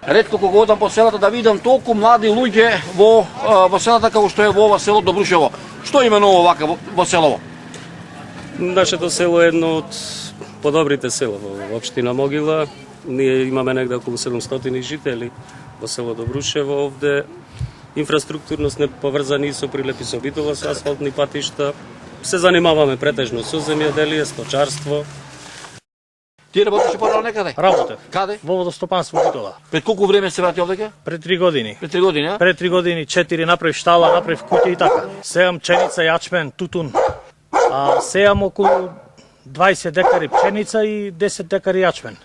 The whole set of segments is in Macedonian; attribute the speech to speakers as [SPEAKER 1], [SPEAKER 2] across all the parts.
[SPEAKER 1] Ретко кога одам по селата да видам толку млади луѓе во селата како што е во ова село Добрушево. Што има ново вака во селово?
[SPEAKER 2] Нашето село е едно од подобрите села во општина Могила. Ние имаме негде околу 700 жители во село Добрушево. Овде инфраструктурно сме поврзани со прилепи со битола, со асфалтни патишта. Се занимаваме претежно со земјоделие, сточарство.
[SPEAKER 1] Ти работеше порано некаде?
[SPEAKER 3] Работев.
[SPEAKER 1] Каде?
[SPEAKER 3] Во водостопанство Битола.
[SPEAKER 1] Пред колку време се врати овдека?
[SPEAKER 3] Пред 3 години.
[SPEAKER 1] Пред 3 години, а?
[SPEAKER 3] Пред 3 години 4 направив штала, направив куќа и така. Сеам пченица, јачмен, тутун. Сеам околу 20 декари пченица и 10 декари јачмен.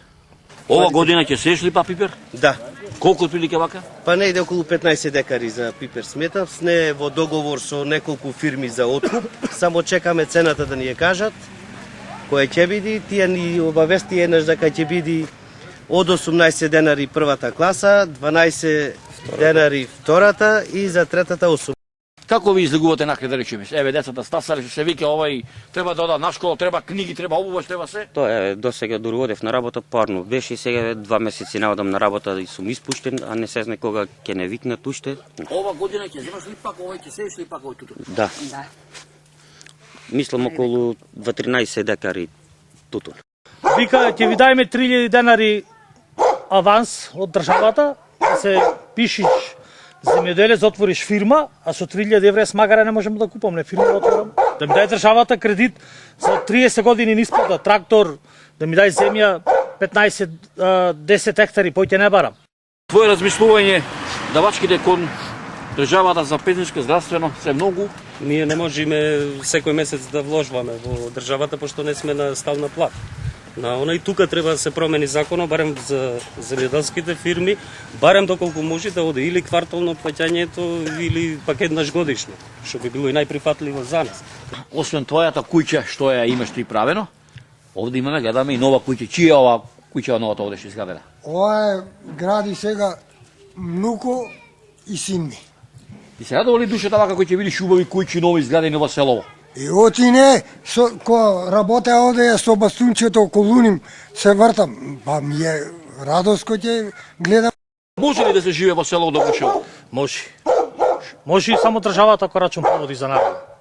[SPEAKER 1] Ова година ќе сееш ли пипер?
[SPEAKER 4] Да.
[SPEAKER 1] Колку отприлike вака?
[SPEAKER 4] Па негде околу 15 декари за пипер сметав. Сне во договор со неколку фирми за откуп. Само чекаме цената да ни ја кажат. Која ќе биде, тие ни обавести еднаш дека ќе биде од 18 денари првата класа, 12 денари втората и за третата 8.
[SPEAKER 1] Како ви излегувате накаде да речеме? Еве децата стасали се вика овај треба да одат на школа, треба книги, треба обуваш, треба се.
[SPEAKER 5] Тоа е досега дури одев на работа парно. Беше сега 2 месеци не одам на работа и сум испуштен, а не се знае кога ќе не викнат уште.
[SPEAKER 1] Ова година ќе земаш ли пак овој ќе сееш ли пак овој тутун?
[SPEAKER 5] Да. Мислам околу 13 декари тутун.
[SPEAKER 3] Вика ќе ви дајме 3000 денари аванс од државата, да се пишиш земјоделец, отвориш фирма, а со 3000 евра смагара не можам да купам, не фирма да отворам. Да ми дај државата кредит за 30 години ниспада, трактор, да ми дај земја 15-10 хектари, поќе не барам.
[SPEAKER 1] Твое размислување давачките кон државата за пензионско здравствено се многу.
[SPEAKER 2] Ние не можеме секој месец да вложуваме во државата, пошто не сме на стална плата. На она и тука треба да се промени законот, барем за земјоделските фирми, барем доколку може да оде или квартално плаќањето или пак еднаш годишно, што би било и најприфатливо за нас.
[SPEAKER 1] Освен твојата куќа што ја имаш ти правено, овде имаме, гледаме и нова куќа. Чија е ова куќа новата овде што изградена?
[SPEAKER 6] Ова е гради сега внуко и син ми.
[SPEAKER 1] И се радува ли душата вака кој ќе видиш убави куќи нови изградени во селово?
[SPEAKER 6] И оти не, ко работеа оде со бастунчето околу ним се вртам, па ми е радост кој ќе гледам.
[SPEAKER 1] Може ли да се живее во село Добрушево?
[SPEAKER 3] Може. Може и само државата корачум поводи за народ.